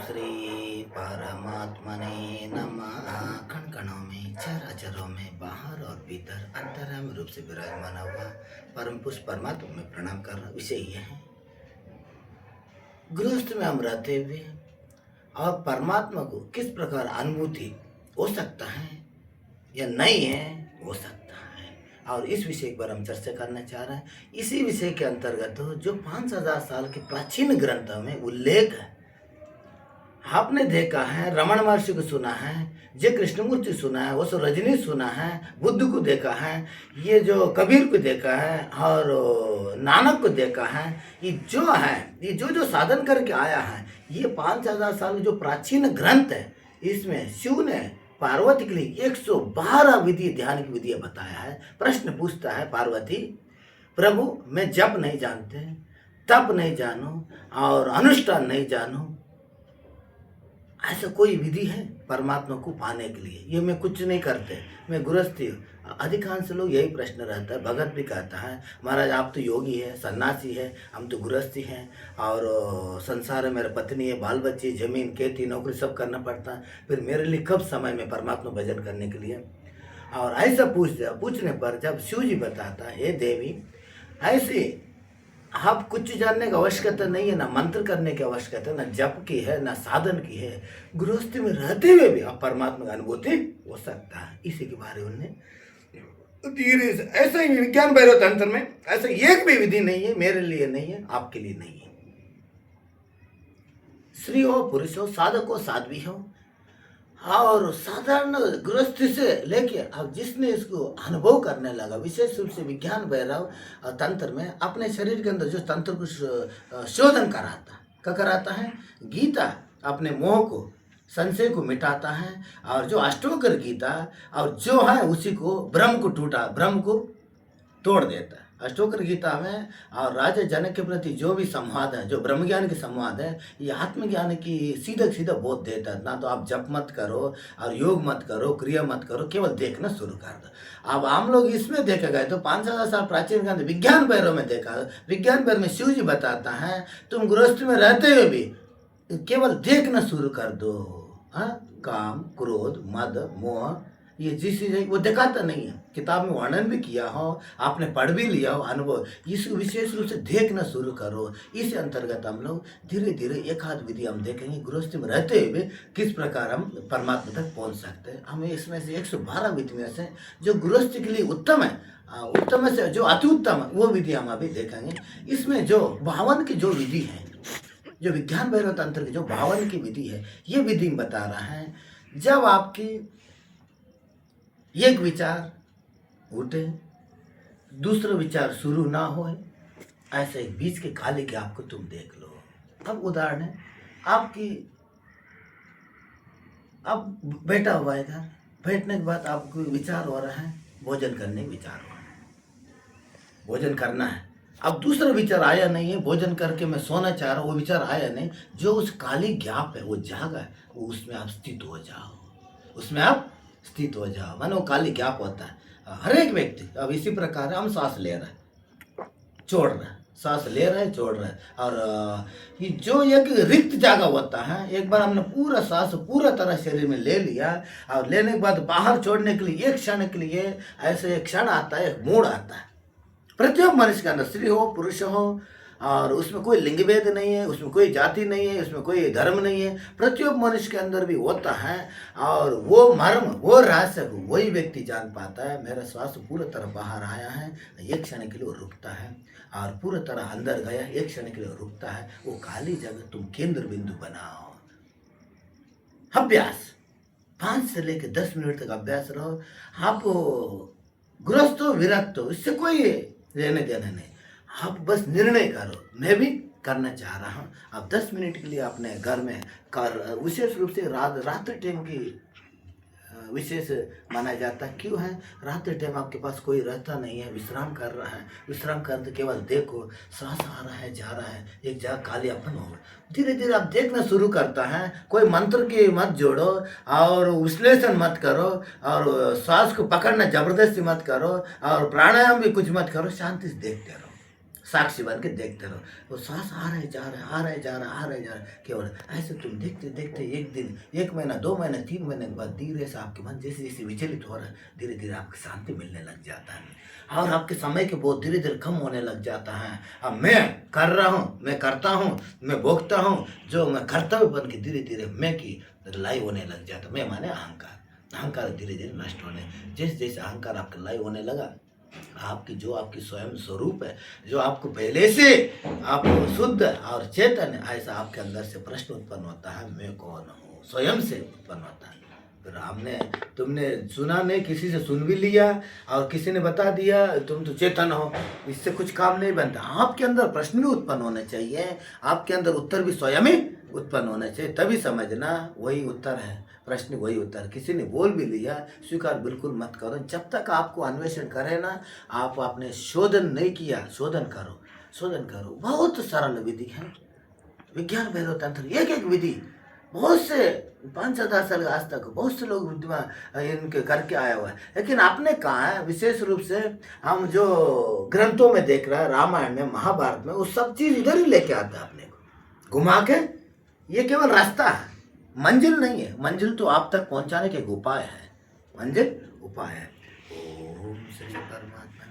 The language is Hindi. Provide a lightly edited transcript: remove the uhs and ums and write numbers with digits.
श्री परमात्मने नमः। कण कणों में, चराचरों में, बाहर और भीतर अंतर्यामी रूप से विराजमान हुआ परम पुरुष परमात्मा में प्रणाम कर रहा। विषय यह है, गृहस्थ में हम रहते हुए और परमात्मा को किस प्रकार अनुभूति हो सकता है या नहीं है, हो सकता है, और इस विषय पर हम चर्चा करना चाह रहे हैं। इसी विषय के अंतर्गत जो 5000 साल के प्राचीन ग्रंथों में उल्लेख है, आपने देखा है, रमण महर्षि को सुना है, जय कृष्णमूर्ति सुना है, वो सो रजनी सुना है, बुद्ध को देखा है, ये जो कबीर को देखा है और नानक को देखा है। ये जो है, ये जो साधन करके आया है, ये 5000 साल जो प्राचीन ग्रंथ है, इसमें शिव ने पार्वती के लिए 112 विधि, ध्यान की विधियाँ बताया है। प्रश्न पूछता है पार्वती, प्रभु मैं जप नहीं जानते, तप नहीं जानू और अनुष्ठान नहीं जानू, ऐसा कोई विधि है परमात्मा को पाने के लिए? ये मैं कुछ नहीं करते, मैं गृहस्थी हूँ। अधिकांश लोग यही प्रश्न रहता है। भगत भी कहता है, महाराज आप तो योगी है, सन्यासी है, हम तो गृहस्थी हैं और संसार है, मेरा पत्नी है, बाल बच्चे, जमीन खेती नौकरी सब करना पड़ता है, फिर मेरे लिए कब समय में परमात्मा भजन करने के लिए? और ऐसा पूछने पर जब शिव जी बताता है, हे देवी ऐसे आप कुछ जानने की आवश्यकता नहीं है, ना मंत्र करने की आवश्यकता है, ना जप की है, ना साधन की है, गृहस्थी में रहते हुए भी आप परमात्मा का अनुभूति हो सकता है। इसी के बारे में धीरे से, ऐसा ही विज्ञान भैरव तंत्र में ऐसा एक भी विधि नहीं है, मेरे लिए नहीं है, आपके लिए नहीं है। स्त्री हो, पुरुष हो, साधक हो, साध्वी हो, और साधारण गृहस्थी से लेके अब जिसने इसको अनुभव करने लगा, विशेष रूप से विज्ञान भैरव तंत्र में अपने शरीर के अंदर जो तंत्र को शोधन कराता, क्या कराता है? गीता अपने मोह को, संशय को मिटाता है, और जो अष्टोकर गीता और जो है उसी को ब्रह्म को तोड़ देता है। अष्टोकर गीता में और राजा जनक के प्रति जो भी संवाद है, जो ब्रह्म ज्ञान के संवाद है, ये आत्मज्ञान की सीधा बोध देता है। ना तो आप जप मत करो और योग मत करो, क्रिया मत करो, केवल देखना शुरू कर दो। अब हम लोग इसमें देखे गए तो 5000 साल प्राचीन ग्रंथ विज्ञान भैरव में देखा, विज्ञान भैरव में शिव जी बताता है, तुम गृहस्थ में रहते हुए भी केवल देखना शुरू कर दो। हाँ, काम, क्रोध, मद, मोह, ये जिस चीज़ है वो दिखाता नहीं है। किताब में वर्णन भी किया हो, आपने पढ़ भी लिया हो, अनुभव, इस विशेष रूप से देखना शुरू करो। इस अंतर्गत हम लोग धीरे धीरे एक आध विधि हम देखेंगे, गृहस्थी में रहते हुए किस प्रकार हम परमात्मा तक पहुंच सकते हैं। हमें इसमें से 112 विधि में से जो गृहस्थी के लिए उत्तम है, उत्तम से जो अति उत्तम है, वो विधि हम अभी देखेंगे। इसमें जो 52 की जो विधि है, जो विज्ञान भैरव तंत्र की जो 52 की विधि है, ये विधि बता रहा है, जब आपकी एक विचार उठे, दूसरा विचार शुरू ना हो, ऐसे एक बीच के खाली गैप को तुम देख लो। अब उदाहरण है, आपकी अब बैठा हुआ है घर, बैठने के बाद आपको विचार हो रहा है, भोजन करने का विचार हो रहा है, भोजन करना है। अब दूसरा विचार आया नहीं है, भोजन करके मैं सोना चाह रहा हूँ, वो विचार आया नहीं। जो उस खाली गैप है, वो जगह है, वो उसमें आप स्थित हो जाओ, उसमें आप स्थित हो जाओ। मानो काली गैप होता है हर एक व्यक्ति। अब इसी प्रकार हम सांस ले रहे हैं, छोड़ रहे हैं, सांस ले रहे हैं, छोड़ रहे हैं, और ये जो एक रिक्त जगह होता है, एक बार हमने पूरा सांस पूरा तरह शरीर में ले लिया, और लेने के बाद बाहर छोड़ने के लिए एक क्षण के लिए ऐसे एक क्षण आता है, एक मोड़ आता है। प्रत्येक मनुष्य के अंदर, स्त्री हो, पुरुष हो, और उसमें कोई लिंग भेद नहीं है, उसमें कोई जाति नहीं है, उसमें कोई धर्म नहीं है, प्रत्येक मनुष्य के अंदर भी होता है। और वो मर्म, वो रहस्य वही व्यक्ति जान पाता है। मेरा श्वास पूरी तरह बाहर आया है, एक क्षण के लिए वो रुकता है, और पूरी तरह अंदर गया, एक क्षण के लिए रुकता है। वो खाली जगह तुम केंद्र बिंदु बनाओ। अभ्यास 5 से लेकर 10 मिनट तक अभ्यास रहो। आप गृहस्थ हो, विरक्त हो, इससे कोई लेने देने नहीं। आप बस निर्णय करो, मैं भी करना चाह रहा हूँ। अब 10 मिनट के लिए अपने घर में कर, विशेष रूप से रात्रि टाइम की विशेष माना जाता है। क्यों है? रात्रि टाइम आपके पास कोई रहता नहीं है, विश्राम कर रहा है, विश्राम करते केवल देखो, सांस आ रहा है, जा रहा है, एक जगह खाली अपन हो। धीरे धीरे आप देखना शुरू करता है। कोई मंत्र की मत जोड़ो और विश्लेषण मत करो, और सांस को पकड़ना जबरदस्ती मत करो, और प्राणायाम भी कुछ मत करो, शांति से देखते रहो। साक्षी बन के देखते रहो। वो सांस आ रहे जा रहे, आ रहे जा रहे, आ रहे जा रहे, केवल ऐसे तुम देखते देखते एक दिन, 1 महीना, 2 महीने, 3 महीने के बाद धीरे से आपके मन जैसे जैसे विचलित हो रहा है, धीरे धीरे आपकी शांति मिलने लग जाता है और आपके समय के बहुत धीरे धीरे कम होने लग जाता है। अब मैं कर रहा हूँ, मैं करता हूँ, मैं भोगता हूँ, जो मैं कर्तव्य बन के धीरे धीरे मैं की लय होने लग जाता। मैं माने अहंकार, अहंकार धीरे धीरे नष्ट होने, जैसे जैसे अहंकार आपका लय होने लगा, आपकी जो आपकी स्वयं स्वरूप है, जो आपको पहले से आप शुद्ध और चेतन है, ऐसा आपके अंदर से प्रश्न उत्पन्न होता है, मैं कौन हूँ, स्वयं से उत्पन्न होता है। फिर हमने तुमने सुना नहीं, किसी से सुन भी लिया और किसी ने बता दिया तुम तो चेतन हो, इससे कुछ काम नहीं बनता। आपके अंदर प्रश्न भी उत्पन्न होने चाहिए, आपके अंदर उत्तर भी स्वयं ही उत्पन्न होना चाहिए, तभी समझना वही उत्तर है, प्रश्न वही उत्तर। किसी ने बोल भी लिया, स्वीकार बिल्कुल मत करो, जब तक आपको अन्वेषण करे ना, आप आपने शोधन नहीं किया, शोधन करो, शोधन करो। बहुत सरल विधि है, विज्ञान वेदो तंत्र, एक एक विधि बहुत से 5-10 साल आज तक बहुत से लोग बुद्धिमान इनके करके आया हुआ है, लेकिन आपने कहा है विशेष रूप से हम जो ग्रंथों में देख रहे हैं, रामायण में, महाभारत में, वो सब चीज इधर ही लेके आता है अपने को घुमा के। ये केवल रास्ता है, मंजिल नहीं है। मंजिल तो आप तक पहुंचाने के एक उपाय है, मंजिल उपाय है। ओम श्री परमात्मा।